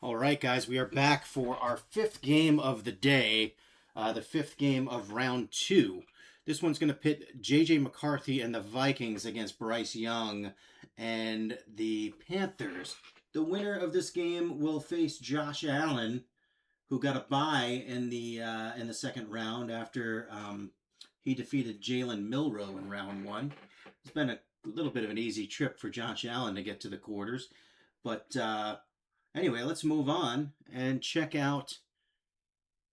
All right, guys, we are back for our fifth game of the day, the fifth game of round two. This one's going to pit J.J. McCarthy and the Vikings against Bryce Young and the Panthers. The winner of this game will face Josh Allen, who got a bye in the second round after he defeated Jalen Milroe in round one. It's been a little bit of an easy trip for Josh Allen to get to the quarters, but anyway, let's move on and check out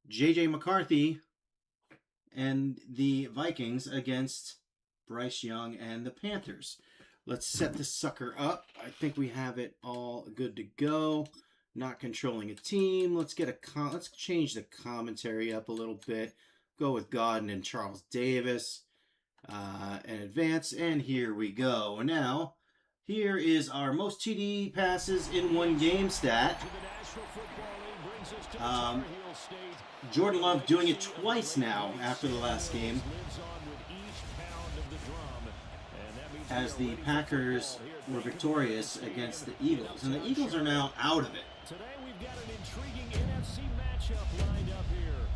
J.J. McCarthy and the Vikings against Bryce Young and the Panthers. Let's set this sucker up. I think we have it all good to go. Not controlling a team. Let's change the commentary up a little bit. Go with Godden and Charles Davis in advance. And here we go. Now, here is our most TD passes in one game stat. Jordan Love doing it twice now after the last game, as the Packers were victorious against the Eagles. And the Eagles are now out of it. Today we've got an intriguing NFC matchup lined up here,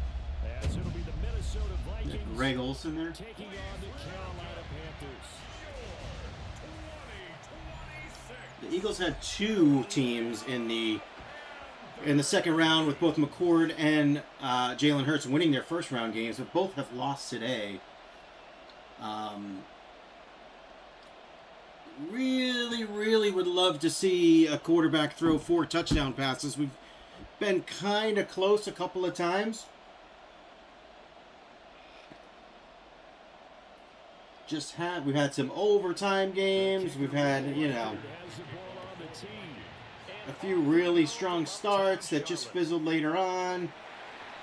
as it'll be the Minnesota Vikings Greg Olsen there taking on the Carolina Panthers. The Eagles had two teams in the second round, with both McCord and Jalen Hurts winning their first round games, but both have lost today. Really would love to see a quarterback throw 4 touchdown passes. We've been kind of close a couple of times. We've had some overtime games. We've had, a few really strong starts that just fizzled later on.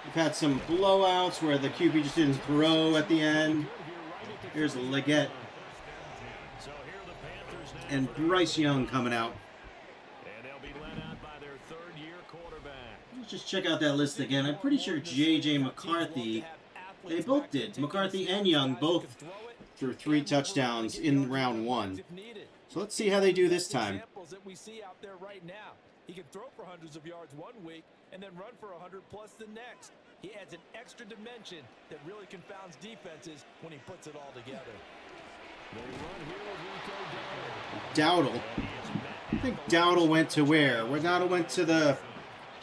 We've had some blowouts where the QB just didn't throw at the end. Here's Leggett and Bryce Young coming out. And they'll be led out by their third-year quarterback. Let's just check out that list again. I'm pretty sure J.J. McCarthy, they both did. McCarthy and Young both threw 3 touchdowns in round one. So let's see how they do this time. That we see out there right now. He can throw for hundreds of yards one week and then run for 100 plus the next. He adds an extra dimension that really confounds defenses when he puts it all together. Dowdle. I think Dowdle went to where? Where Dowdle went to the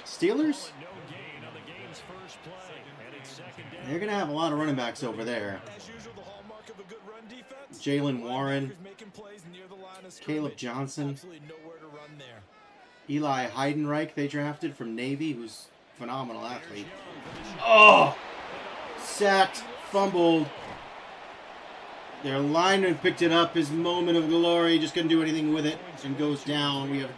Steelers? They're going to have a lot of running backs over there. Jalen Warren, Caleb Johnson, Eli Heidenreich they drafted from Navy, who's a phenomenal athlete. Oh! Sacked, fumbled. Their lineman picked it up, his moment of glory, just couldn't do anything with it, and goes down. We have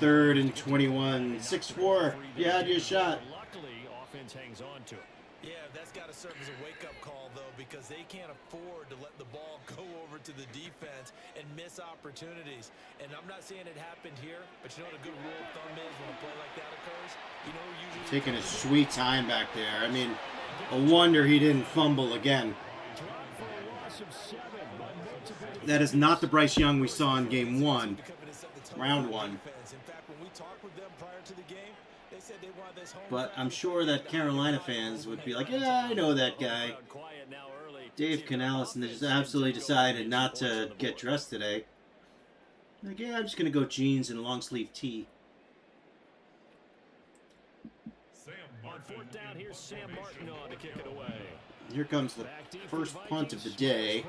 3rd and 21. 6-4, you had your shot. Luckily, offense hangs on to it. Yeah, that's got to serve as a wake-up call, though, because they can't afford to let the ball go over to the defense and miss opportunities. And I'm not saying it happened here, but you know what a good rule of thumb is when a play like that occurs? You know, usually taking his sweet time back there. I mean, a wonder he didn't fumble again. That is not the Bryce Young we saw in game 1, round 1. But I'm sure that Carolina fans would be like, yeah, I know that guy. Dave Canales just absolutely decided not to get dressed today. Like, yeah, I'm just going to go jeans and a long sleeve tee. On 4th down, here's Sam Martin on to kick it away. Here comes the first punt of the day.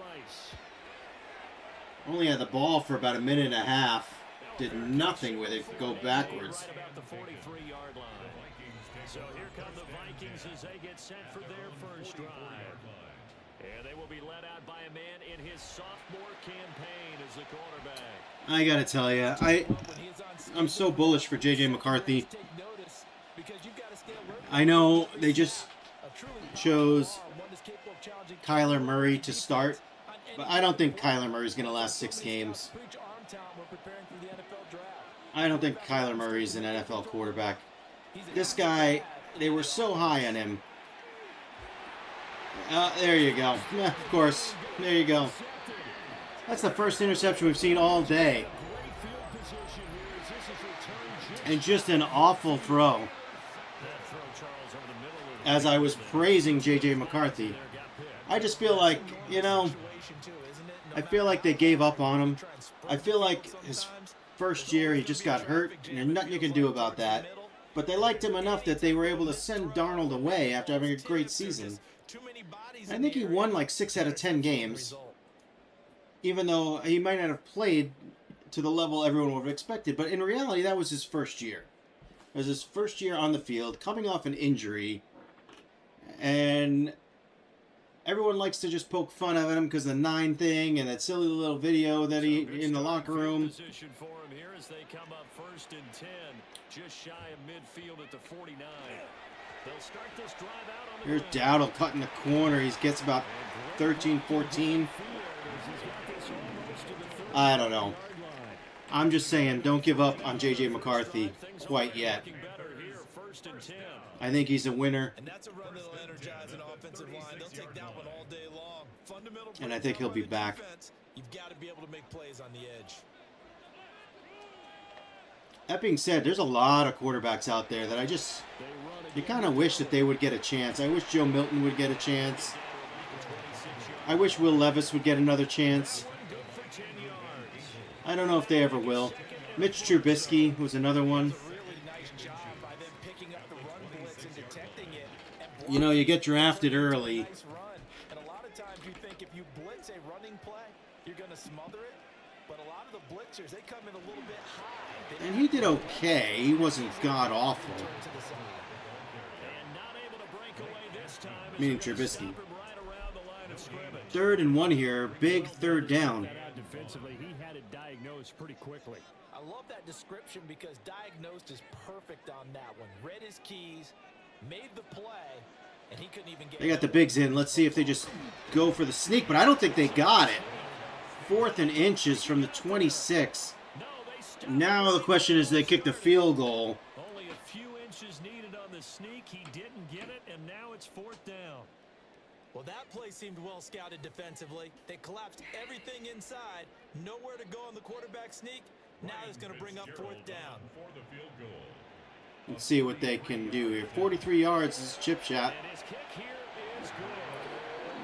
Only had the ball for about a minute and a half. Did nothing with it. Go backwards. Right about the 43-yard line. So here come the Vikings as they get set for their first drive. And they will be led out by a man in his sophomore campaign as the quarterback. I gotta tell you, I'm so bullish for J.J. McCarthy. I know they just chose Kyler Murray to start, but I don't think Kyler Murray's going to last 6 games. I don't think Kyler Murray's an NFL quarterback. This guy, they were so high on him. There you go. Yeah, of course. There you go. That's the first interception we've seen all day. And just an awful throw. As I was praising J.J. McCarthy, I just feel like, you know, I feel like they gave up on him. I feel like his first year he just got hurt, and there's nothing you can do about that. But they liked him enough that they were able to send Darnold away after having a great season. I think he won like 6 out of 10 games, even though he might not have played to the level everyone would have expected. But in reality, that was his first year. It was his first year on the field, coming off an injury, and everyone likes to just poke fun of him because of the 9 thing and that silly little video that he in the locker room. They come up 1st and 10, just shy of midfield at the 49. They'll start this drive out on the Here's Dowdle cutting the corner. He gets about 13, 14. I don't know. I'm just saying, don't give up on J.J. McCarthy quite yet. I think he's a winner. And I think he'll be back. You've got to be able to make plays on the edge. That being said, there's a lot of quarterbacks out there that you kind of wish that they would get a chance. I wish Joe Milton would get a chance. I wish Will Levis would get another chance. I don't know if they ever will. Mitch Trubisky was another one. You know, you get drafted early. And a lot of times you think if you blitz a running play, you're going to smother it. But a lot of the blitzers, they come in a little bit high. And he did okay. He wasn't god-awful. Meaning Trubisky. 3rd and 1 here. Big 3rd down. Defensively, he had it diagnosed pretty quickly. I love that description because diagnosed is perfect on that one. Read his keys, made the play, and he couldn't even get. They got the bigs in. Let's see if they just go for the sneak, but I don't think they got it. 4th and inches from the 26. Now the question is, they kick the field goal. Only a few inches needed on the sneak. He didn't get it, and now it's 4th down. Well, that play seemed well scouted defensively. They collapsed everything inside. Nowhere to go on the quarterback sneak. Now it's going to bring up 4th down. Let's see what they can do here. 43 yards is a chip shot.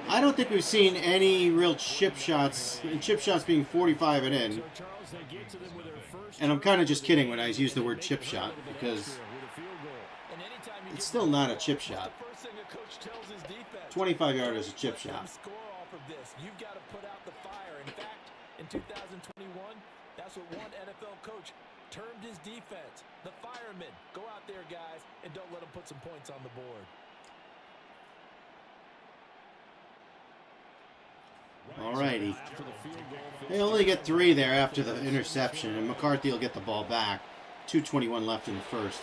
I don't think we've seen any real chip shots, and chip shots being 45 and in. And I'm kind of just kidding when I use the word chip shot, because it's still not a chip shot. 25-yard is a chip shot. You've got to put out the fire. In fact, in 2021, that's what one NFL coach termed his defense. The firemen. Go out there, guys, and don't let them put some points on the board. Alrighty. They only get 3 there after the interception, and McCarthy will get the ball back. 2:21 left in the first.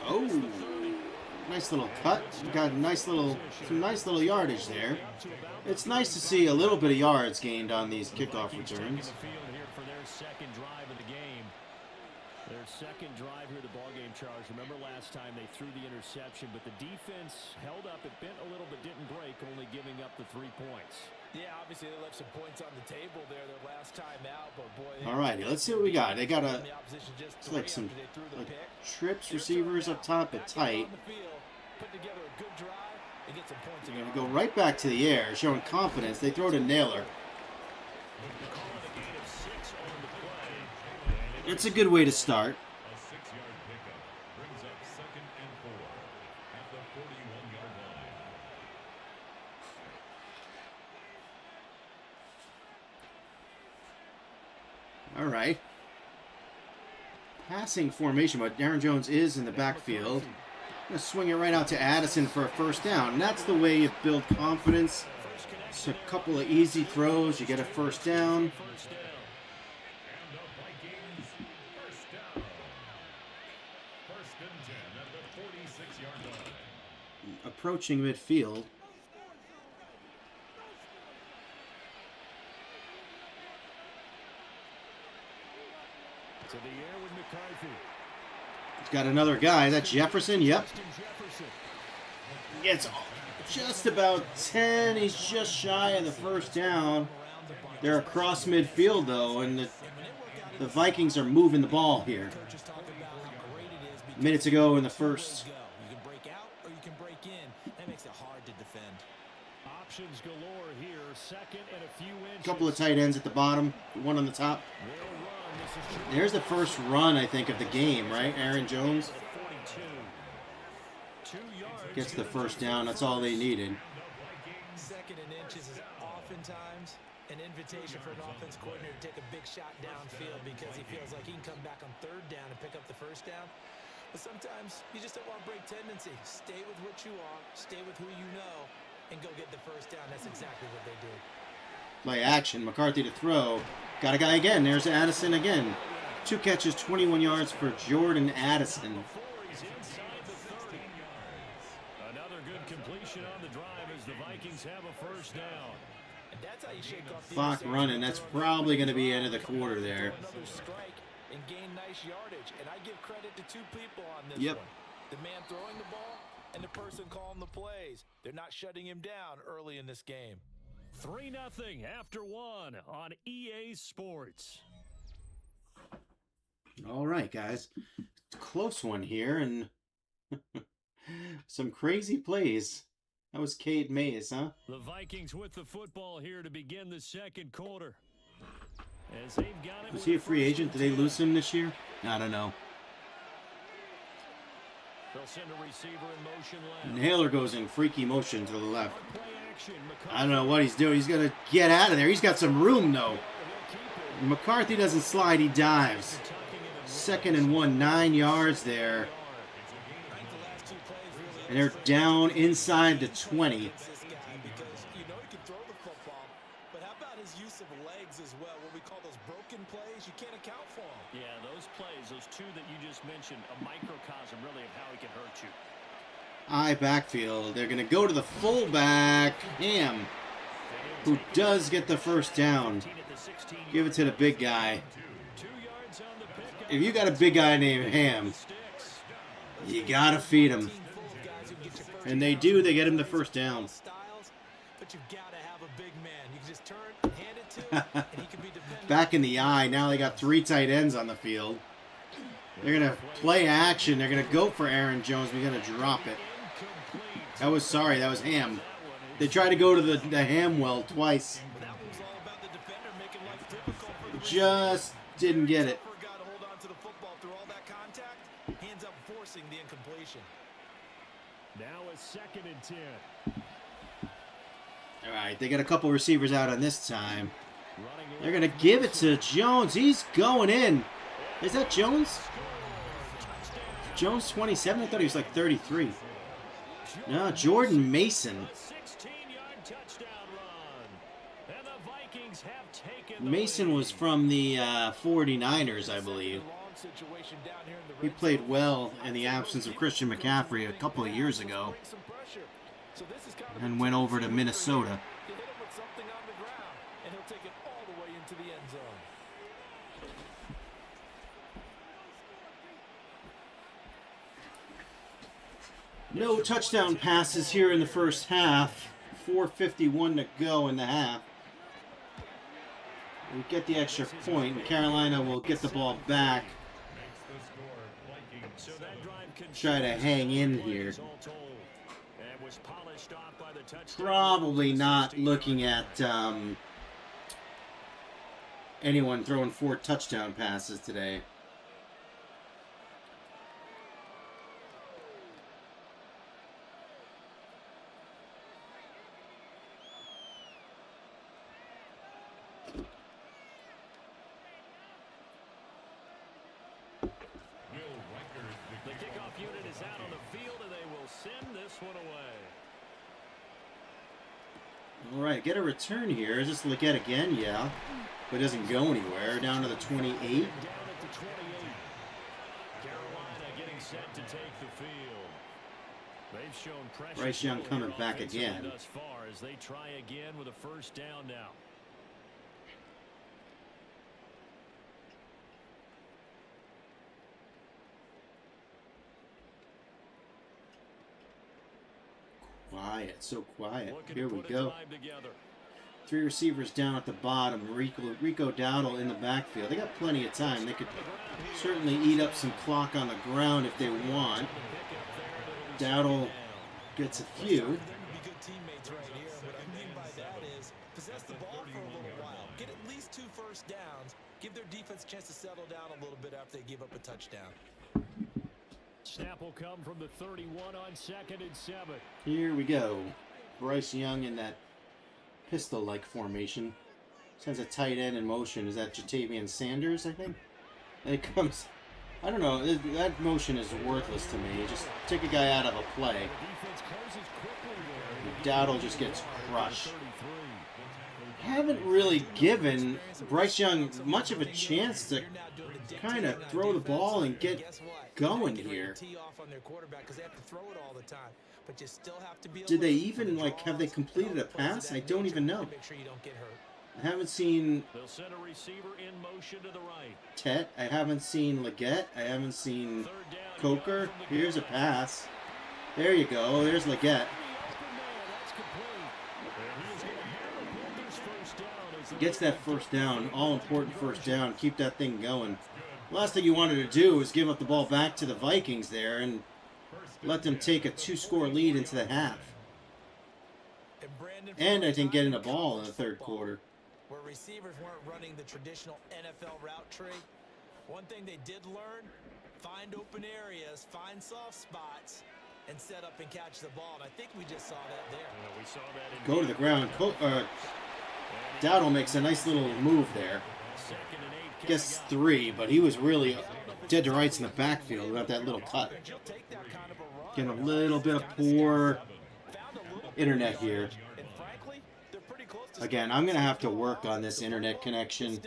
Oh, nice little cut. We got some nice little yardage there. It's nice to see a little bit of yards gained on these kickoff returns. Their second drive here, the ballgame, Charles. Remember last time they threw the interception, but the defense held up. It bent a little, but didn't break, only giving up the 3 points. Yeah, obviously they left some points on the table there their last time out, but boy. Alrighty, let's see what we got. They got like some trips receivers up top at tight. They're going to go right back to the air, showing confidence. They throw to Naylor. It's a good way to start. A 6-yard pickup brings up 2nd and 4 at the 41-yard line. All right. Passing formation, but Aaron Jones is in the backfield. Going to swing it right out to Addison for a 1st down. And that's the way you build confidence. It's a couple of easy throws. You get a 1st down. Approaching midfield. To the air with McCarthy. He's got another guy. That's Jefferson. Yep. Gets just about 10. He's just shy of the 1st down. They're across midfield, though, and the The Vikings are moving the ball here. Minutes ago in the first. You can break out or you can break in. That makes it hard to defend. Options galore here. Second and a few inches. Couple of tight ends at the bottom, one on the top. There's the first run, I think, of the game, right? Aaron Jones gets the first down. That's all they needed. Second and inches is oftentimes an invitation for an offense coordinator to take a big shot downfield because he feels like he can come back on third down and pick up the first down. But sometimes you just don't want to break tendency. Stay with what you are, stay with who you know, and go get the first down. That's exactly what they did. Play action. McCarthy to throw. Got a guy again. There's Addison again. 2 catches, 21 yards for Jordan Addison. Another good completion on the drive as the Vikings have a first down. And that's how you shake off the Clock running. That's probably going to be end of the quarter there. Another strike and gain nice yardage. And I give credit to 2 people on this Yep. one. The man throwing the ball and the person calling the plays. They're not shutting him down early in this game. 3-0 after 1 on EA Sports. All right, guys. Close one here, and some crazy plays. That was Cade Mays, huh? The Vikings with the football here to begin the second quarter. As they've got it. Was he a free agent? Did they lose him this year? I don't know. They'll send a receiver in motion left. Naylor goes in freaky motion to the left. Play action. I don't know what he's doing. He's going to get out of there. He's got some room, though. McCarthy doesn't slide. He dives. 2nd and 1, 9 yards there. And they're down inside the 20. This guy because you know he can throw the football, but how about his use of legs as well? What we call those broken plays, you can't account for them. Yeah, those plays, those 2 that you just mentioned, a microcosm really of how he can hurt you. High backfield. They're going to go to the fullback, Ham, who does get the first down. Give it to the big guy. 2 yards on the pick. If you got a big guy named Ham, you got to feed him. And they do. They get him the first down. But you've got to have a big man. You can just turn, hand it to him, and he can be dependable. Back in the eye. Now they got 3 tight ends on the field. They're going to play action. They're going to go for Aaron Jones. We're going to drop it. That was Ham. They tried to go to the Ham well twice. Just didn't get it. Got to hold on to the football through all that contact. He ends up forcing the incompletion. Now a 2nd and 10. All right, they got a couple receivers out on this time. They're going to give it to Jones. He's going in. Is that Jones? Jones 27? I thought he was like 33. No, Jordan Mason. 16-yard touchdown run. And the Vikings have taken Mason was from the 49ers, I believe. He played well in the absence of Christian McCaffrey a couple of years ago and went over to Minnesota. No touchdown passes here in the first half. 4:51 to go in the half. We get the extra point, and Carolina will get the ball back. Try to hang in here. Probably not looking at anyone throwing 4 touchdown passes today. All right, get a return here. Is this Leggett again? Yeah. But it doesn't go anywhere. Down to the 28. Carolina getting set to take the field. They've shown pressure. Bryce Young coming back again. Thus far as they try again with a first down now. Quiet, so quiet. Here we go. 3 receivers down at the bottom. Rico Dowdle in the backfield. They got plenty of time. They could certainly eat up some clock on the ground if they want. Dowdle gets a few. Be good teammates right here. What I mean by that is possess the ball for a little while. Get at least 2 first downs. Give their defense a chance to settle down a little bit after they give up a touchdown. Snap will come from the 31 on 2nd and 7. Here we go. Bryce Young in that pistol-like formation. Sends a tight end in motion. Is that Jatavian Sanders, I think? And it comes... I don't know. That motion is worthless to me. Just take a guy out of a play. Dowdle just gets crushed. Haven't really given Bryce Young much of a chance to kind of throw the ball and get going here. Did they even, like, have they completed a pass? I don't even know. I haven't seen Tet. I haven't seen Leggett. I haven't seen Coker. Here's a pass. There you go. There's Leggett. Gets that first down. All important first down. Keep that thing going. Last thing you wanted to do was give up the ball back to the Vikings there and let them take a 2-score lead into the half. And I think getting a ball in the third quarter. Where receivers weren't running the traditional NFL route tree, one thing they did learn, find open areas, find soft spots, and set up and catch the ball. And I think we just saw that there. Go to the ground. Dowdle makes a nice little move there. Guess 3, but he was really dead to rights in the backfield without that little cut. Getting a little bit of poor internet here. Again, I'm going to have to work on this internet connection.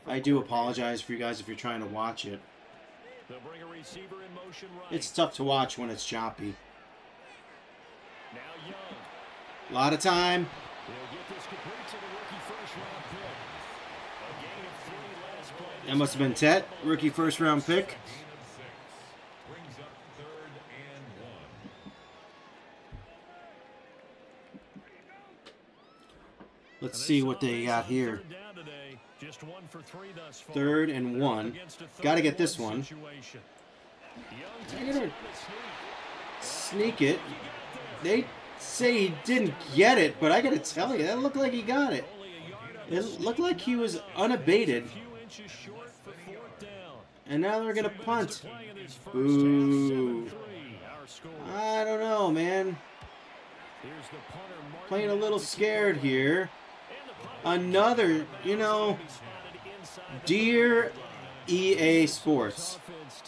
I do apologize for you guys if you're trying to watch it. It's tough to watch when it's choppy. A lot of time. That must have been Tet, rookie first-round pick. Let's see what they got here. 3rd and 1. Got to get this one. They're going to sneak it. They say he didn't get it, but I got to tell you, that looked like he got it. It looked like he was unabated. And now they're going to punt. Boo. I don't know, man. Playing a little scared here. Another, dear EA Sports,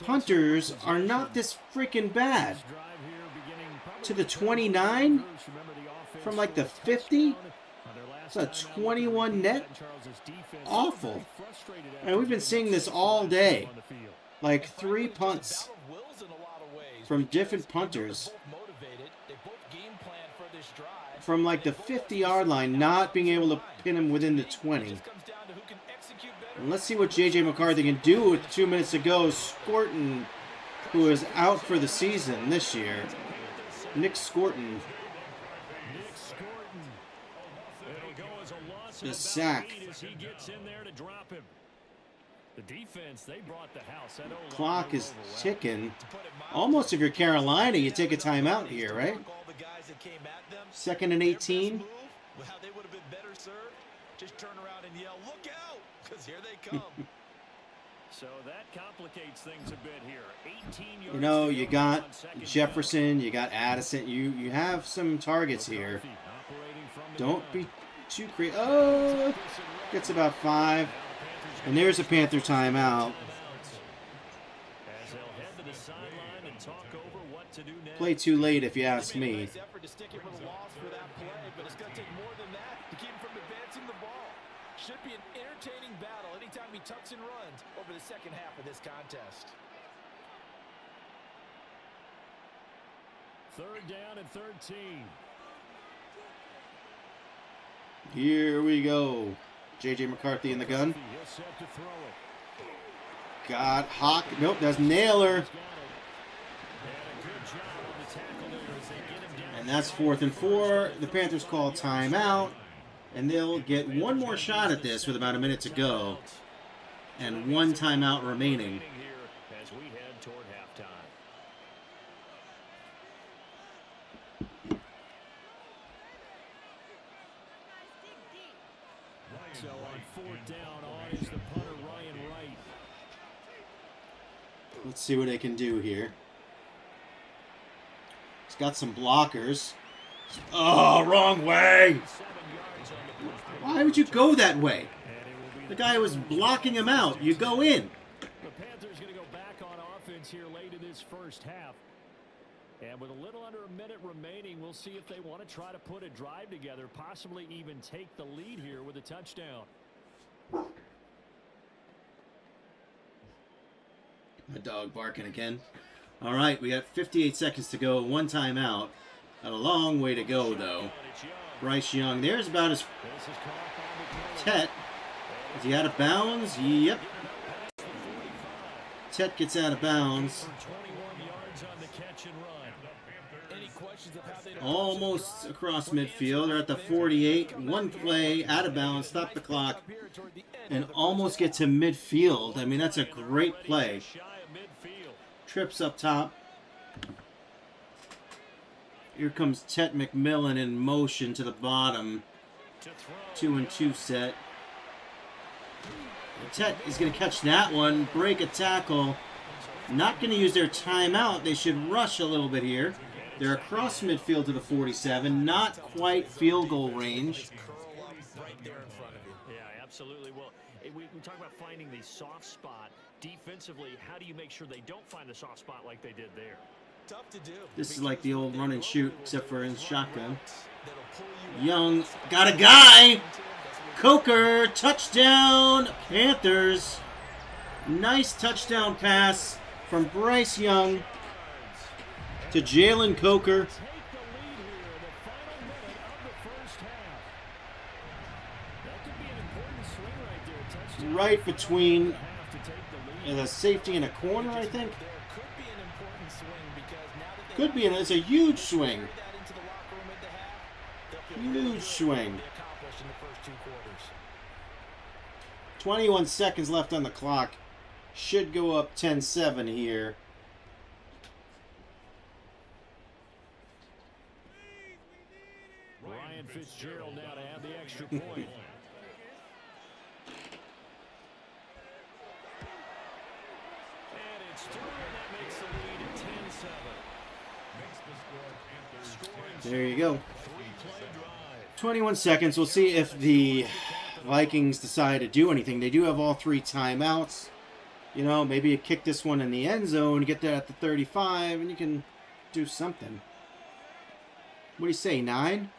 punters are not this freaking bad. To the 29? From like the 50? It's a 21 net? Awful. And we've been seeing this all day. Like 3 punts from different punters. From like the 50-yard line, not being able to pin him within the 20. And let's see what J.J. McCarthy can do with 2 minutes to go. Scorton, who is out for the season this year. Nick Scorton. The sack. Clock is ticking. Almost if you're Carolina, you take a timeout here, right? 2nd and 18. Well, they would have been better served. Just turn around and yell, "Look out!" Because here they come. So that complicates things a bit here. 18 yards. You got Jefferson, you got Addison. You have some targets here. Don't be too crazy. Oh, gets about 5. And there's a Panther timeout. Play too late, if you ask me. Should be an entertaining battle anytime he tucks and runs over the second half of this contest. 3rd down and 13. Here we go. J.J. McCarthy in the gun. Got Hawk. Nope, that's Naylor. And that's 4th and 4. The Panthers call timeout. And they'll get one more shot at this with about a minute to go. And one timeout remaining. Here as we head toward halftime. So on fourth down, on is the punter Ryan Wright. Let's see what they can do here. He's got some blockers. Oh, wrong way! Why would you go that way? The guy was blocking him out. You go in. The Panthers going to go back on offense here late in this first half. And with a little under a minute remaining, we'll see if they want to try to put a drive together, possibly even take the lead here with a touchdown. My dog barking again. All right, we got 58 seconds to go. One timeout. Got a long way to go, though. Bryce Young. There's about his... Tet. Is he out of bounds? Yep. Tet gets out of bounds. Almost across midfield. They're at the 48. One play, out of bounds, stop the clock, and almost get to midfield. I mean, that's a great play. Trips up top. Here comes Tet McMillan in motion to the bottom. 2-and-2 set. Tet is going to catch that one, break a tackle. Not going to use their timeout. They should rush a little bit here. They're across midfield to the 47. Not quite field goal range. Yeah, absolutely. Well, we talk about finding the soft spot. Defensively, how do you make sure they don't find the soft spot like they did there? Tough to do. This is like the old run and shoot, except for in shotgun. Young got a guy. Coker, touchdown, Panthers. Nice touchdown pass from Bryce Young to Jalen Coker. Right between the safety and a corner, I think. Could be, it's a huge swing. Huge swing. 21 seconds left on the clock. Should go up 10-7 here. Ryan Fitzgerald now to add the extra point. And it's through, and that makes the lead at 10-7. There you go. 21 seconds. We'll see if the Vikings decide to do anything. They do have all three timeouts. You know, maybe you kick this one in the end zone, get that at the 35, and you can do something. What do you say, 9?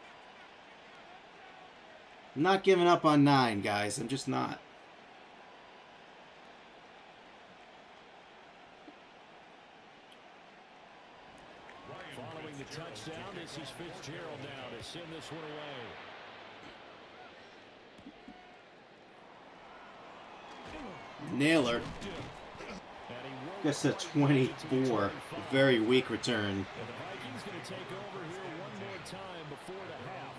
I'm not giving up on 9, guys. I'm just not. Following the touchdown, this is Fitzgerald now to send this one away. Naylor. Gets a 24. Very weak return. And the Vikings going to take over here one more time before the half.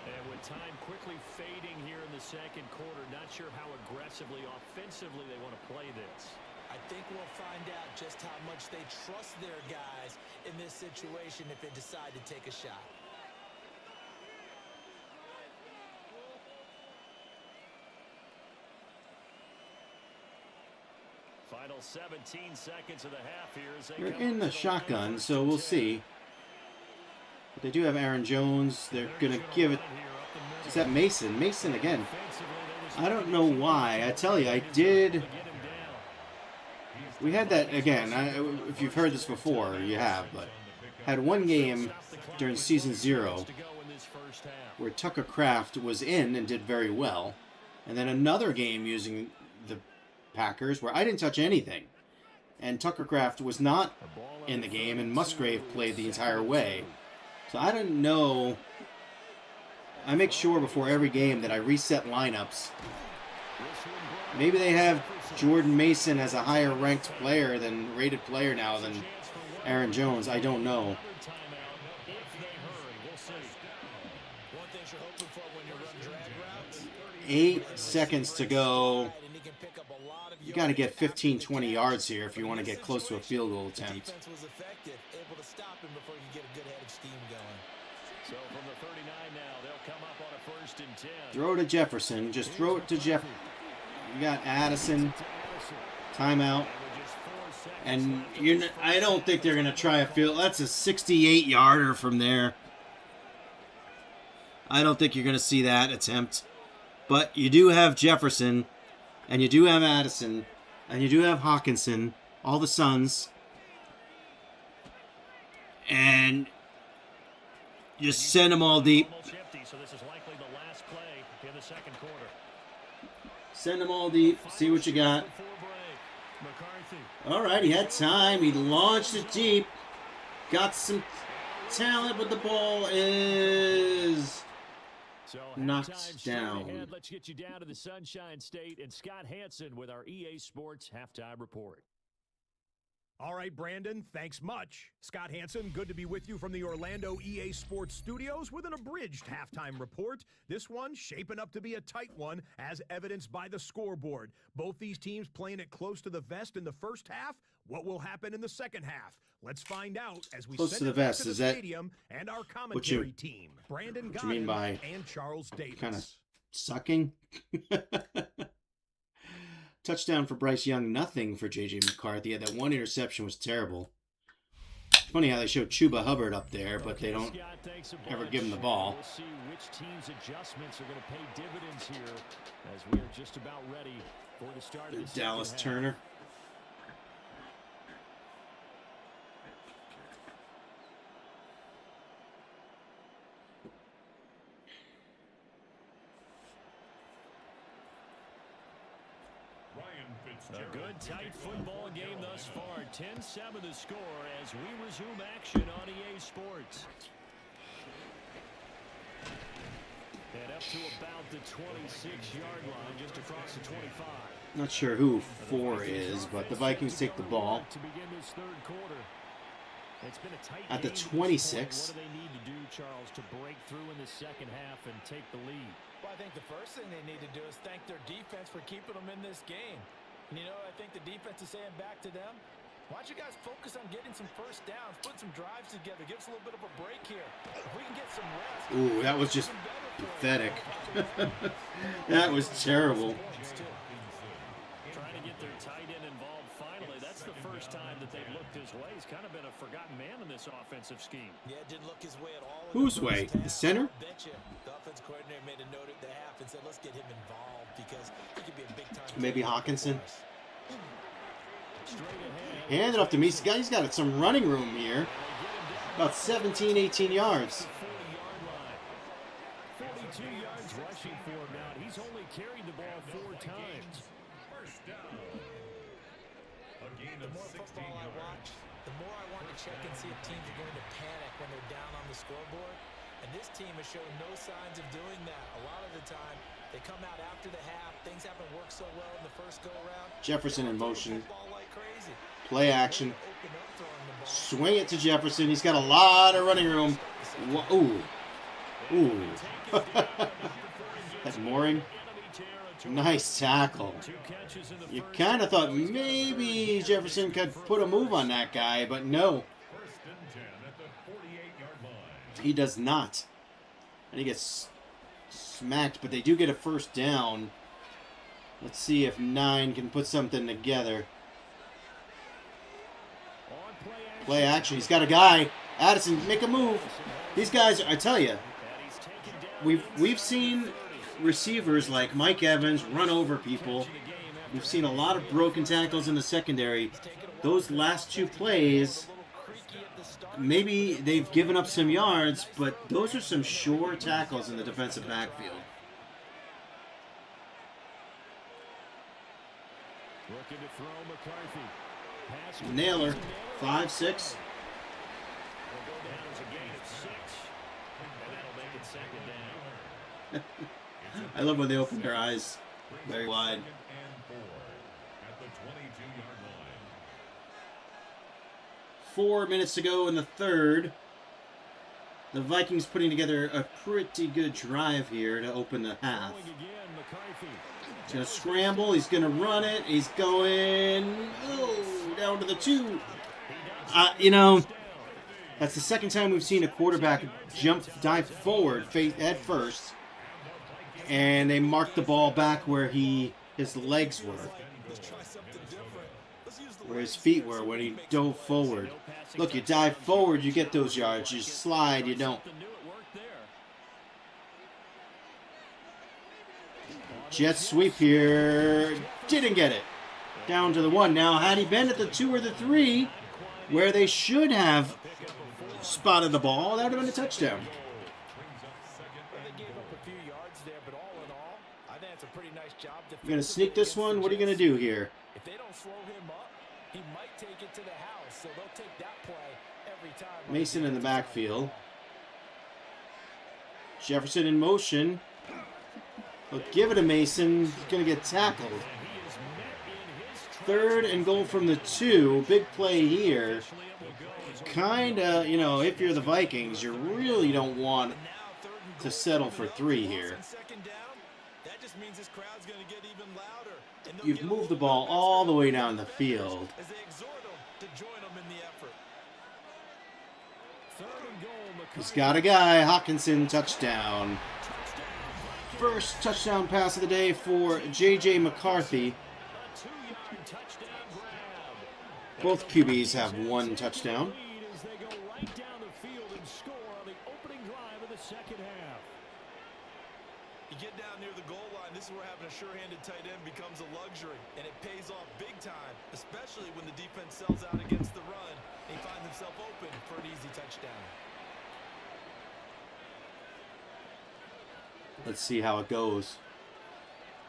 And with time quickly fading here in the second quarter, not sure how aggressively, offensively they want to play this. I think we'll find out just how much they trust their guys in this situation if they decide to take a shot. Final 17 seconds of the half here as they They're come in the to shotgun, line so we'll see. But they do have Aaron Jones. They're going to give it... Is that Mason? Mason again. I don't know why. I tell you, I did... We had that, again, if you've heard this before, you have, but had one game during Season 0 where Tucker Kraft was in and did very well. And then another game using the Packers where I didn't touch anything. And Tucker Kraft was not in the game, and Musgrave played the entire way. So I don't know. I make sure before every game that I reset lineups. Maybe they have Jordan Mason as a higher ranked player than rated player now than Aaron Jones. I don't know. One thing you're hoping for when you're running 8 seconds to go. You got to get 15, 20 yards here if you want to get close to a field goal attempt. Defense was effective, able to stop him before you get a good head of steam going. So from the 39 now, they'll come up on a 1st and 10. Throw to Jefferson. Just throw it to Jeff. You got Addison. Timeout. And I don't think they're going to try a field. That's a 68-yarder from there. I don't think you're going to see that attempt. But you do have Jefferson, and you do have Addison, and you do have Hawkinson, all the sons. And just send them all deep. So this is likely the last play in the 2nd quarter. Send them all deep. See what you got. All right, he had time. He launched it deep. Got some talent, but the ball is knocked down. Ahead, let's get you down to the Sunshine State and Scott Hansen with our EA Sports Halftime Report. All right, Brandon, thanks much. Scott Hansen, good to be with you from the Orlando EA Sports Studios with an abridged halftime report. This one shaping up to be a tight one, as evidenced by the scoreboard. Both these teams playing it close to the vest in the first half. What will happen in the second half? Let's find out as we Close to the vest. Is that stadium and our commentary team, Brandon what you mean by and Charles Davis. kind of sucking? Touchdown for Bryce Young, nothing for J.J. McCarthy. Yeah, that one interception was terrible. Funny how they show Chuba Hubbard up there, but they don't ever give him the ball. We'll see which team's adjustments are going to pay dividends here as we are just about ready for the start of the Dallas second half. Turner. A good tight football game thus far. 10-7 the score as we resume action on EA Sports. And up to about the 26-yard line, just across the 25. Not sure who 4 is, but the Vikings take the ball To begin this 3rd quarter. It's been a tight at the game to this 26. point. What do they need to do, Charles, to break through in the second half and take the lead? Well, I think the first thing they need to do is thank their defense for keeping them in this game. And, you know, I think the defense is saying back to them, why don't you guys focus on getting some first downs, put some drives together, give us a little bit of a break here. If we can get some rest. Ooh, that was just pathetic. That was terrible. Trying to get their tight end involved finally. That's the first time that they've looked his way. He's kind of been a forgotten man in this offensive scheme. Yeah, it didn't look his way at all. Whose way? The center? I bet you the offense coordinator made a note at the half and said, let's get him involved because he could be a big time. Maybe Hawkinson. Straight ahead. Hand it off to me. He's got some running room here. About 17, 18 yards. 40-yard line. 42 yards rushing for him now. He's only carried the ball 4 times. First down. A gain The of more 16 football I yards. watch, the more I want to check and see if teams are going to panic when they're down on the scoreboard. And this team has shown no signs of doing that. A lot of the time, they come out after the half. Things haven't worked so well in the first go-around. Jefferson in motion. Football like crazy. Play action. Open up throwing the ball. Swing it to Jefferson. He's got a lot of running room. Ooh. Ooh. That's Mooring. Nice tackle. You kind of thought maybe Jefferson could put a move on that guy, but no. First and 10 at the 48-yard line. He does not. And he gets smacked, but they do get a first down. Let's see if 9 can put something together. Play action. He's got a guy. Addison, make a move. These guys, I tell you, we've seen receivers like Mike Evans run over people. We've seen a lot of broken tackles in the secondary. Those last 2 plays, maybe they've given up some yards, but those are some sure tackles in the defensive backfield. Looking to throw McCarthy. Pass Naylor, 5'6". will go down as a gain of 6. And that'll make it 2nd down. I love when they open their eyes very wide. Second and 4 at the 22-yard line. 4 minutes to go in the third. The Vikings putting together a pretty good drive here to open the half. He's going to scramble. He's going to run it. He's going down to the 2. You know, that's the second time we've seen a quarterback dive forward head first, and they marked the ball back where his legs were, where his feet were when he dove forward. Look, you dive forward, you get those yards. You slide, you don't. Jet sweep here. Didn't get it. Down to the 1. Now, had he been at the 2 or the 3, where they should have spotted the ball, that would have been a touchdown. You're going to sneak this one? What are you going to do here? If they don't slow him up, he might take it to the house. So they'll take that play every time. Mason in the backfield. Jefferson in motion. But give it to Mason. He's going to get tackled. 3rd and goal from the 2. Big play here. Kind of, you know, if you're the Vikings, you really don't want to settle for 3 here. You've moved the ball all the way down the field. He's got a guy. Hawkinson, touchdown. First touchdown pass of the day for J.J. McCarthy. Both QBs have 1 touchdown. You get down near the goal line, this is where having a sure-handed tight end becomes a luxury, and it pays off big time, especially when the defense sells out against the run and he finds himself open for an easy touchdown. Let's see how it goes.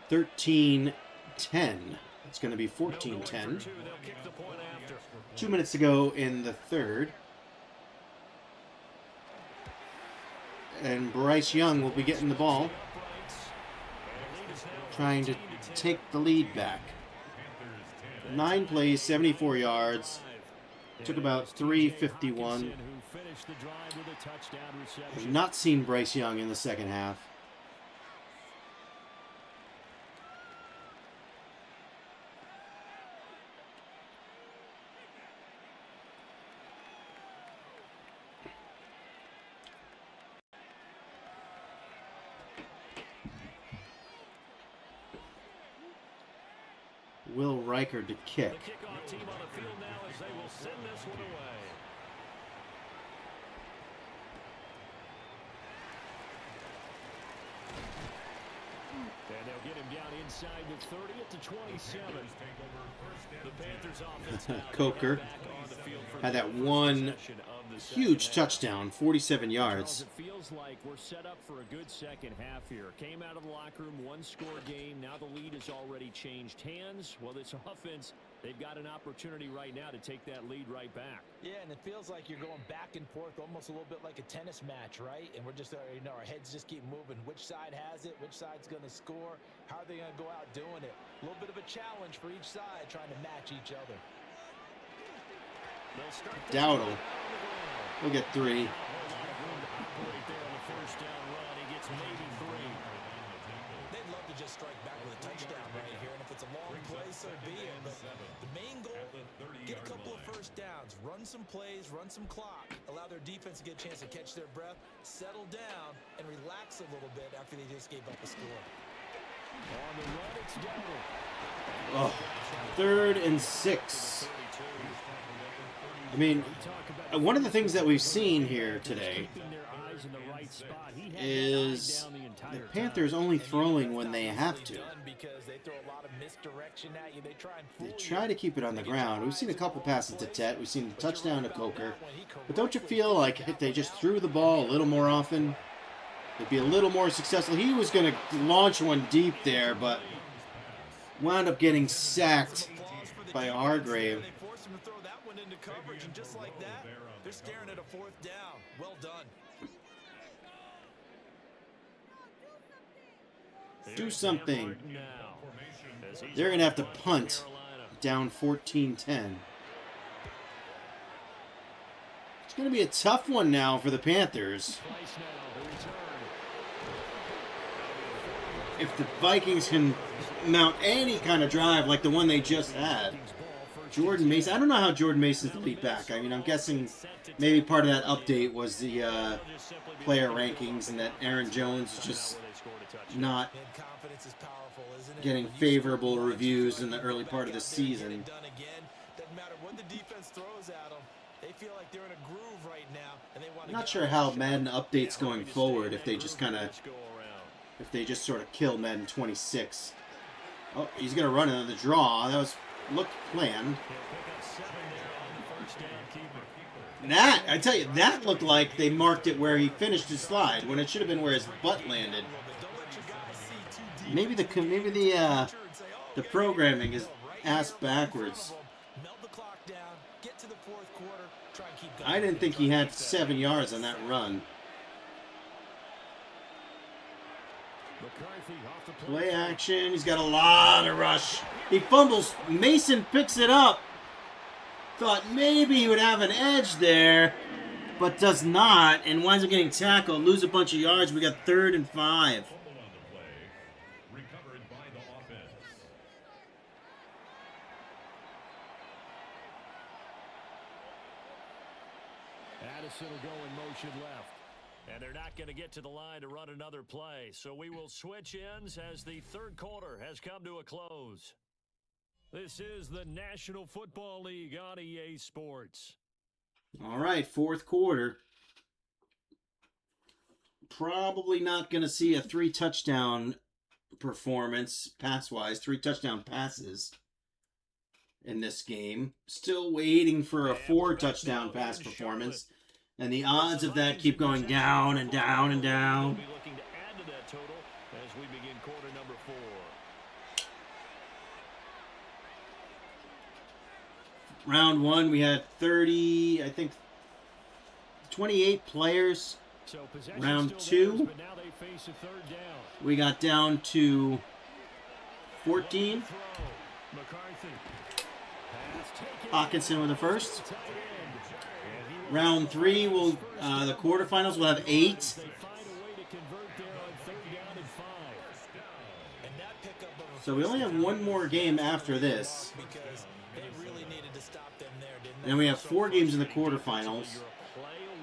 13-10. It's going to be 14-10. 2 minutes to go in the 3rd. And Bryce Young will be getting the ball, trying to take the lead back. 9 plays, 74 yards. Took about 3:51. I've not seen Bryce Young in the second half. Will Riker to kick. The kickoff team on the field now as they will send this one away. And they'll get him down inside the 30 at the 27. The Panthers offense now Coker back on the field for had the that first one possession of the huge second half. touchdown, 47 yards. It feels like we're set up for a good second half here. Came out of the locker room, 1-score game. Now the lead has already changed hands. Well, this offense, they've got an opportunity right now to take that lead right back. Yeah, and it feels like you're going back and forth, almost a little bit like a tennis match, right? And we're just, you know, our heads just keep moving. Which side has it? Which side's going to score? How are they going to go out doing it? A little bit of a challenge for each side, trying to match each other. Dowdle will get 3. They'd love to just strike back with a touchdown right here, and if it's a long play, so be it. But the main goal, get a couple of first downs, run some plays, run some clock, allow their defense to get a chance to catch their breath, settle down, and relax a little bit after they just gave up a score. On the run, it's Dowdle. Oh, 3rd and 6. I mean, one of the things that we've seen here today is the Panthers only throwing when they have to. They try to keep it on the ground. We've seen a couple passes to Tet. We've seen the touchdown to Coker. But don't you feel like if they just threw the ball a little more often, they'd be a little more successful? He was going to launch one deep there, but wound up getting sacked by Hargrave. Coverage, and just like that, they're staring at a 4th down. Well done. Do something. They're going to have to punt down 14-10. It's going to be a tough one now for the Panthers. If the Vikings can mount any kind of drive like the one they just had. Jordan Mason. I don't know how Jordan Mason's the lead back. I mean, I'm guessing maybe part of that update was the player rankings and that Aaron Jones is just not getting favorable reviews in the early part of the season. I'm not sure how Madden updates going forward if they just sort of kill Madden 26. Oh, he's going to run into the draw. That looked planned. That, I tell you, that looked like they marked it where he finished his slide when it should have been where his butt landed. Maybe the programming is ass backwards. I didn't think he had 7 yards on that run. Play action. He's got a lot of rush. He fumbles. Mason picks it up. Thought maybe he would have an edge there, but does not, and winds up getting tackled. Lose a bunch of yards. We got 3rd and 5. Addison will go in motion left. And they're not going to get to the line to run another play. So we will switch ends as the third quarter has come to a close. This is the National Football League on EA Sports. All right, 4th quarter. Probably not going to see a 3-touchdown performance, pass-wise, 3 touchdown passes in this game. Still waiting for a 4-touchdown pass performance. And the odds of that keep going down and down and down. We'll be looking to add to that total as we begin quarter number 4. Round 1, we had 30, I think, 28 players. So Round 2, theirs, but now they face a third down. we got down to 14. McCarthy. Hawkinson with the first. Round 3, the quarterfinals will have 8. So we only have one more game after this. And then we have 4 games in the quarterfinals.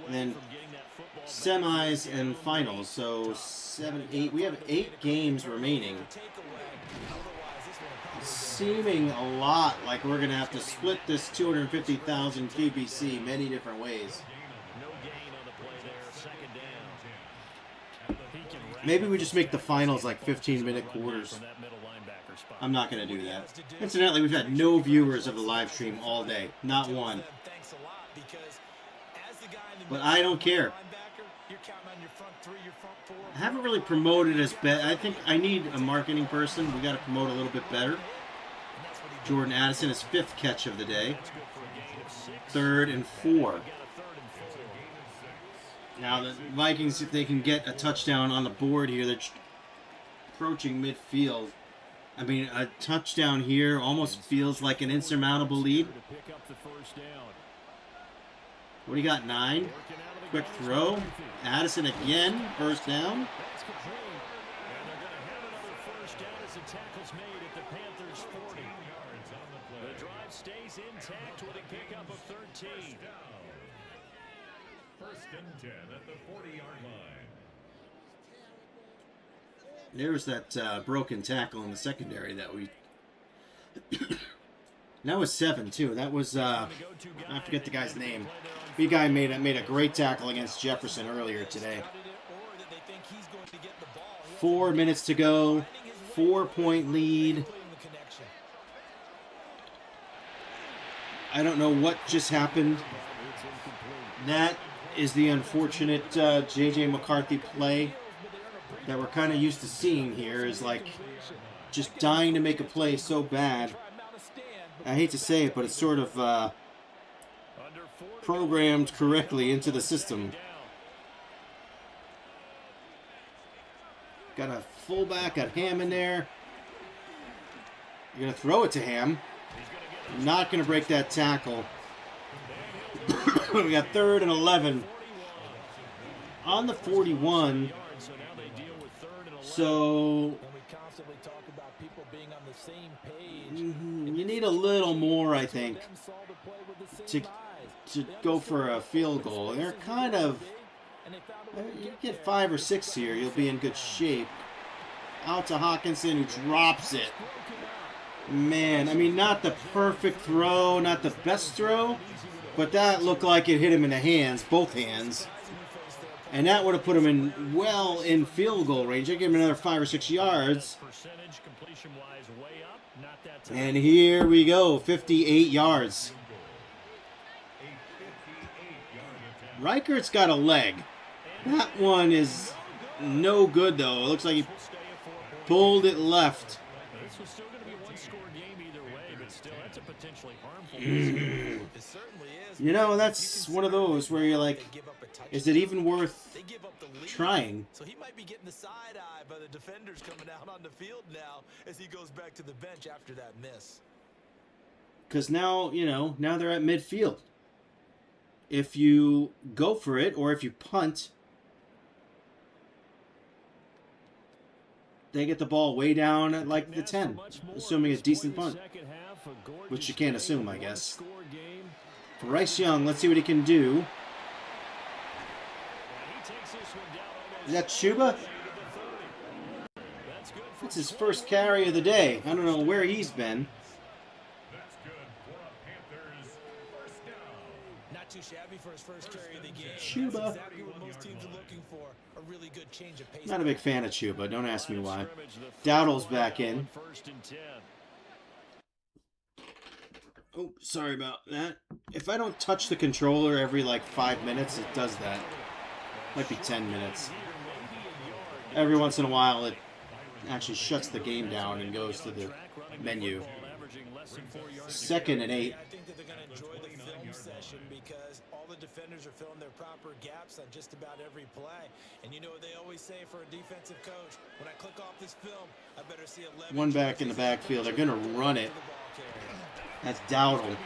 And then semis and finals. So 7, 8. We have 8 games remaining. Seeming a lot like we're going to have to split this 250,000 QBC many different ways. Maybe we just make the finals like 15-minute quarters. I'm not going to do that. Incidentally, we've had no viewers of the live stream all day. Not one. But I don't care. I haven't really promoted as bad. I think I need a marketing person. We got to promote a little bit better. Jordan Addison, his 5th catch of the day. 3rd and 4. Now the Vikings, if they can get a touchdown on the board here, they're approaching midfield. I mean, a touchdown here almost feels like an insurmountable lead. What do you got, 9? Quick throw. Addison again, first down. The drive stays intact with a pickup of 13. 1st and 10 at the 40-yard line. There's that broken tackle in the secondary that we... That was 7, too. That was, I forget the guy's name. The guy made a great tackle against Jefferson earlier today. 4 minutes to go. 4-point lead. I don't know what just happened. That is the unfortunate J.J. McCarthy play that we're kind of used to seeing here, is like just dying to make a play so bad. I hate to say it, but it's sort of programmed correctly into the system. Got a fullback, got Ham in there. You're going to throw it to Ham. Not going to break that tackle. We got 3rd and 11 on the 41. So And we constantly talk about people being on the same page. you need a little more, I think, Them saw the play with the to same eyes. to go for a field goal. They're kind of, And they found a way to you get get there. 5 or 6 here, you'll be in good shape. Out to Hawkinson, who drops it. Man, I mean, not the perfect throw, not the best throw, but that looked like it hit him in the hands, both hands. And that would have put him in well in field goal range. I give him another 5 or 6 yards. And here we go, 58 yards. Reichert's got a leg. That one is no good, though. It looks like he pulled it left. This was still going to be a one-score game either way, but still, that's a potentially harmful It certainly is. You know, that's one of those where you're like, They give up a touchdown. is it even worth They give up the lead. trying? So he might be getting the side eye by the defenders coming out on the field now as he goes back to the bench after that miss. Because now, you know, now they're at midfield. If you go for it or if you punt, they get the ball way down at like the 10, assuming a decent punt, which you can't assume, I guess. Bryce Young, let's see what he can do. Is that Chuba? It's his first carry of the day. I don't know where he's been. That's good for a Panthers first down. Not too shabby for his first carry of the game. Chuba. That's exactly what most teams are looking for. A really good change of pace. Not a big fan of Chuba. Don't ask me why. Dowdle's back in. Oh, sorry about that. If I don't touch the controller every like 5 minutes, it does that. Might be 10 minutes. Every once in a while, it actually shuts the game down and goes to the menu. 2nd and 8. I think that they're going to enjoy the film session because all the defenders are filling their proper gaps on just about every play. And you know what they always say for a defensive coach? When I click off this film, I better see 11. One back in the backfield. They're going to run it. That's Dowdle.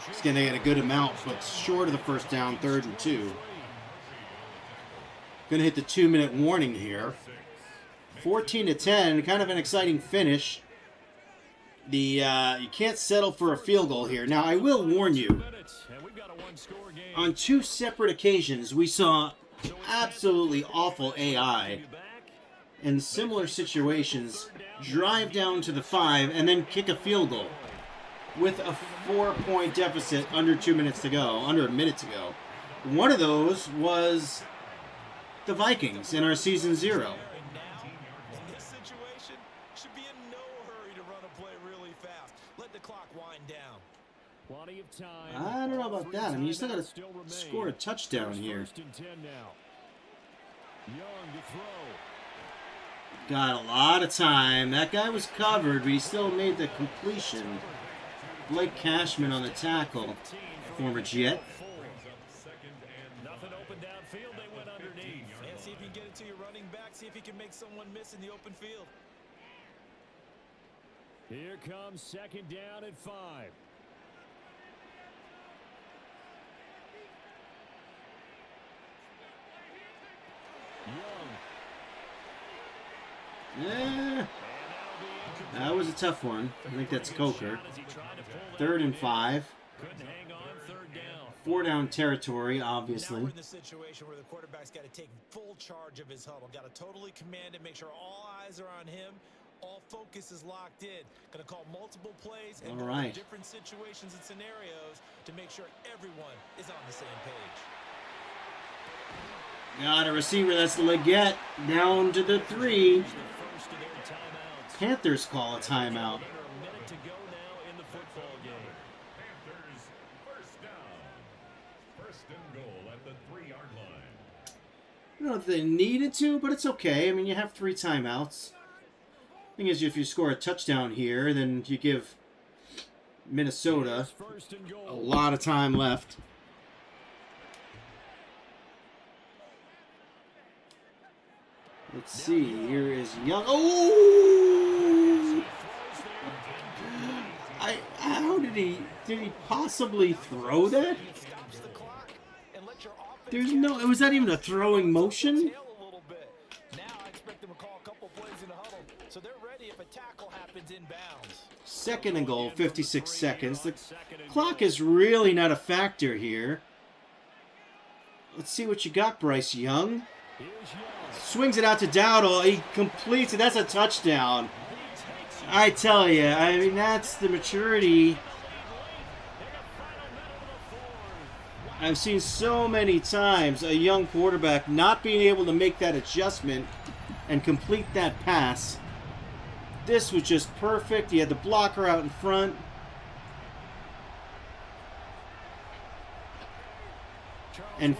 He's going to get a good amount, but short of the first down, 3rd and 2. Going to hit the 2-minute warning here. 14-10, kind of an exciting finish. You can't settle for a field goal here. Now, I will warn you, on 2 separate occasions, we saw absolutely awful AI in similar situations drive down to the 5 and then kick a field goal with a 4-point deficit under 2 minutes to go, under a minute to go. One of those was the Vikings in our season 0. In this situation, should be in no hurry to run a play really fast. Let the clock wind down. Plenty of time. I don't know about that. I mean, you still got to score a touchdown here. 1st and 10 now. Young to throw. Got a lot of time. That guy was covered, but he still made the completion. Blake Cashman on the tackle. Former Jet. Nothing open downfield. They went underneath. And see if you can get it to your running back. See if you can make someone miss in the open field. Here comes 2nd down at 5. Young. That was a tough one. I think that's Coker. 3rd and 5. Couldn't hang on. 3rd down. 4 down territory, Now obviously. we're in the situation where the quarterback's got to take full charge of his huddle. Got to totally command it, make sure all eyes are on him. All focus is locked in. Going to call multiple plays and All go right. to different situations and scenarios to make sure everyone is on the same page. Got a receiver, that's the Leggett. Down to the 3. First of their timeouts. Panthers call a timeout. A minute to go now in the football game. Panthers first down. 1st and goal at the 3-yard line. I don't know if they needed to, but it's okay. I mean, you have 3 timeouts. Thing is, if you score a touchdown here, then you give Minnesota 1st and goal. a lot of time left. Let's see. Here is Young. Oh! How did he possibly throw that? Stops the clock. There's no... Was that even a throwing motion? Second and goal, 56 seconds. The clock is really not a factor here. Let's see what you got, Bryce Young. Swings it out to Dowdle. He completes it. That's a touchdown. I tell you, I mean, that's the maturity. I've seen so many times a young quarterback not being able to make that adjustment and complete that pass. This was just perfect. He had the blocker out in front. And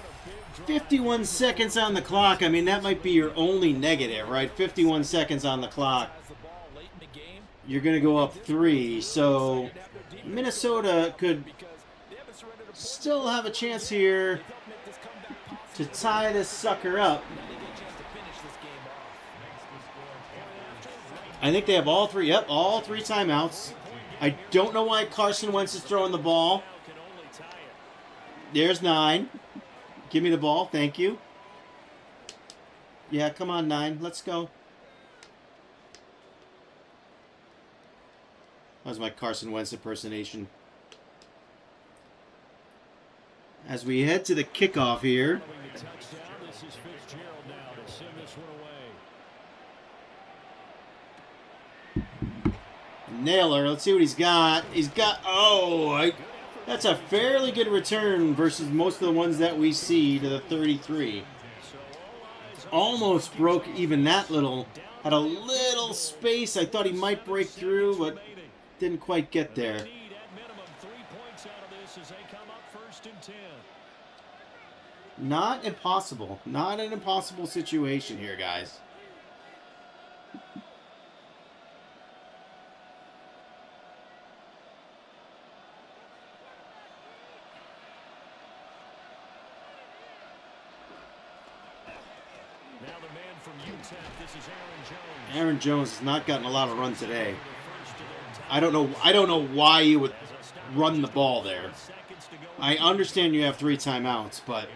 51 seconds on the clock. I mean, that might be your only negative, right? 51 seconds on the clock. You're going to go up 3. So Minnesota could still have a chance here to tie this sucker up. I think they have all 3. Yep, all 3 timeouts. I don't know why Carson Wentz is throwing the ball. There's 9. Give me the ball. Thank you. Yeah, come on, 9. Let's go. That was my Carson Wentz impersonation. As we head to the kickoff here. Naylor, let's see what he's got. He's got, that's a fairly good return versus most of the ones that we see to the 33. Almost broke even that little. Had a little space. I thought he might break through, but didn't quite get there. Not impossible. Not an impossible situation here, guys. Now the man from UTEP, this is Aaron Jones. Aaron Jones has not gotten a lot of run today. I don't know why you would run the ball there. I understand you have 3 timeouts, but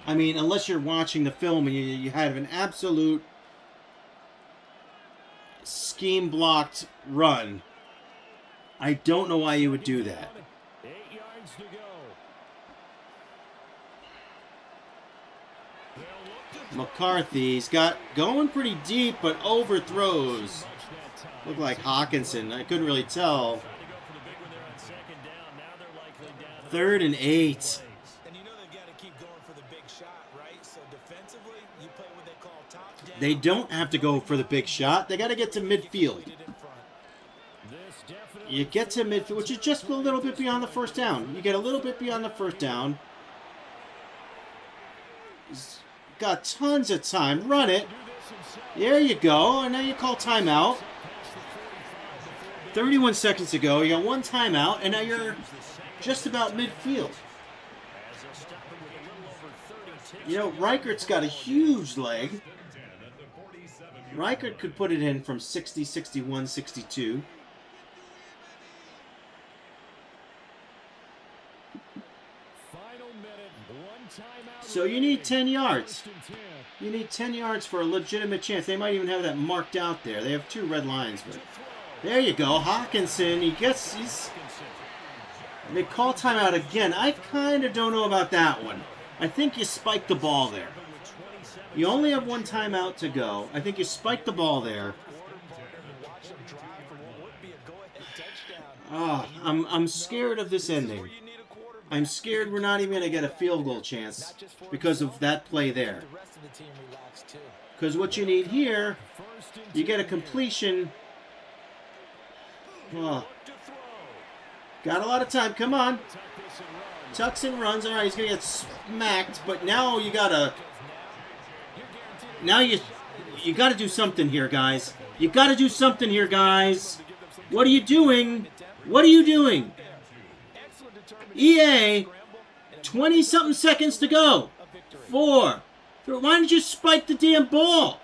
I mean, unless you're watching the film and you have an absolute scheme-blocked run, I don't know why you would do that. 8 yards to go. McCarthy's got going pretty deep, but overthrows. Looked like Hawkinson. I couldn't really tell. 3rd and 8. They don't have to go for the big shot. They got to get to midfield. You get to midfield, which is just a little bit beyond the first down. You get a little bit beyond the first down. He's got tons of time. Run it. There you go. And now you call timeout. 31 seconds to go. You got 1 timeout, and now you're just about midfield. You know, Reichert's got a huge leg. Reichert could put it in from 60, 61, 62. So you need 10 yards. You need 10 yards for a legitimate chance. They might even have that marked out there. They have 2 red lines, but there you go. Hawkinson, they call timeout again. I kind of don't know about that one. I think you spiked the ball there. You only have 1 timeout to go. I think you spiked the ball there. I'm scared of this ending. I'm scared we're not even going to get a field goal chance because of that play there. Because what you need here, you get a completion. Oh. Got a lot of time. Come on. Tucks and runs. All right, he's going to get smacked. But now you got to... Now you got to do something here, guys. You got to do something here, guys. What are you doing? What are you doing? EA, 20-something seconds to go. 4. Why didn't you spike the damn ball?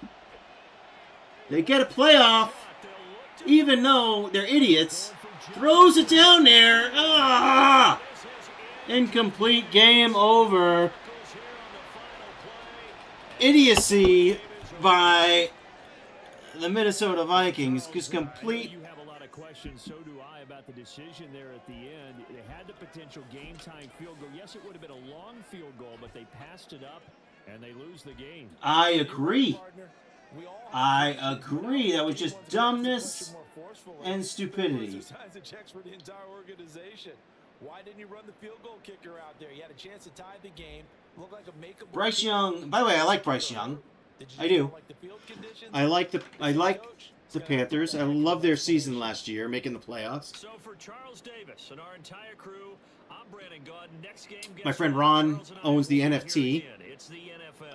They get a playoff, even though they're idiots. Throws it down there. Incomplete. Game over. Idiocy by the Minnesota Vikings. Just complete. You have a lot of questions, so do I, about the decision there at the end. They had the potential game-time field goal. Yes, it would have been a long field goal, but they passed it up, and they lose the game. I agree. I agree. That was just dumbness and stupidity. Why didn't you run the field goal kicker out there? You had a chance to tie the game. Looked like a makeable. Bryce Young. By the way, I like Bryce Young. I do. I like the Panthers. I love their season last year, making the playoffs. So for Charles Davis and our entire crew, I'm Brandon Gaudin. Next game. My friend Ron owns the NFT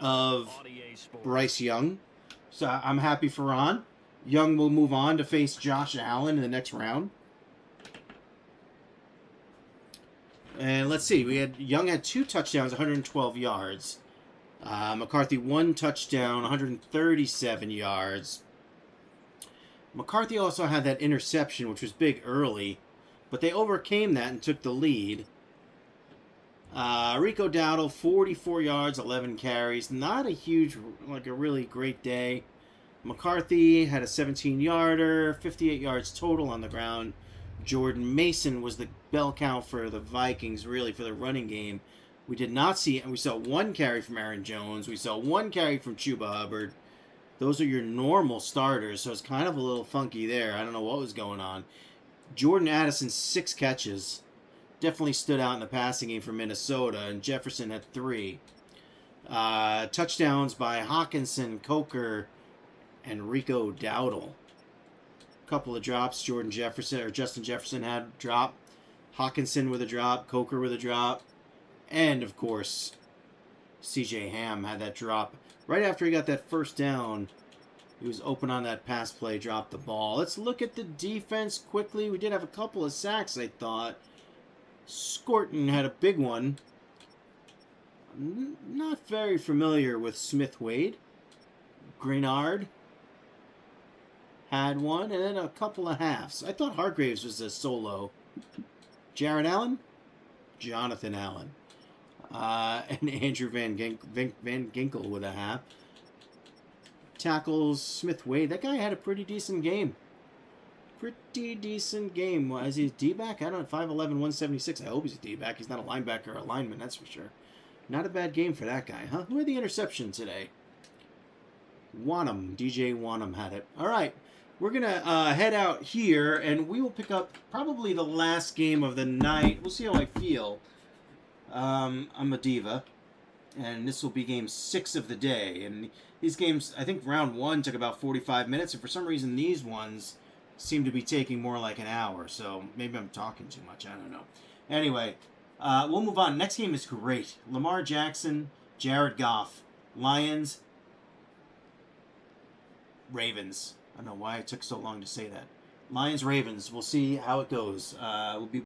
of Bryce Young, so I'm happy for Ron. Young will move on to face Josh Allen in the next round. And let's see, Young had 2 touchdowns, 112 yards. McCarthy 1 touchdown, 137 yards. McCarthy also had that interception, which was big early, but they overcame that and took the lead. Rico Dowdle, 44 yards, 11 carries. Not a huge, like a really great day. McCarthy had a 17-yarder, 58 yards total on the ground. Jordan Mason was the bell cow for the Vikings, really, for the running game. We did not see, and we saw 1 carry from Aaron Jones. We saw 1 carry from Chuba Hubbard. Those are your normal starters, so it's kind of a little funky there. I don't know what was going on. Jordan Addison, 6 catches. Definitely stood out in the passing game for Minnesota, and Jefferson had 3. Touchdowns by Hawkinson, Coker, and Rico Dowdle. Couple of drops. Justin Jefferson had a drop. Hawkinson with a drop. Coker with a drop. And, of course, C.J. Ham had that drop. Right after he got that first down, he was open on that pass play, dropped the ball. Let's look at the defense quickly. We did have a couple of sacks, I thought. Scorton had a big one. Not very familiar with Smith-Wade. Grenard had one, and then a couple of halves. I thought Hargraves was a solo. Jared Allen? Jonathan Allen. And Andrew Van Ginkel with a half. Tackles, Smith-Wade. That guy had a pretty decent game. Pretty decent game. Is he a D-back? I don't know. 5'11", 176. I hope he's a D-back. He's not a linebacker or a lineman, that's for sure. Not a bad game for that guy, huh? Who had the interception today? Wanham. DJ Wanham had it. All right. We're going to head out here, and we will pick up probably the last game of the night. We'll see how I feel. I'm a diva, and this will be game 6 of the day. And these games, I think round 1 took about 45 minutes, and for some reason these ones seem to be taking more like an hour. So maybe I'm talking too much. I don't know. Anyway, we'll move on. Next game is great. Lamar Jackson, Jared Goff, Lions, Ravens. I don't know why it took so long to say that. Lions, Ravens. We'll see how it goes. We'll be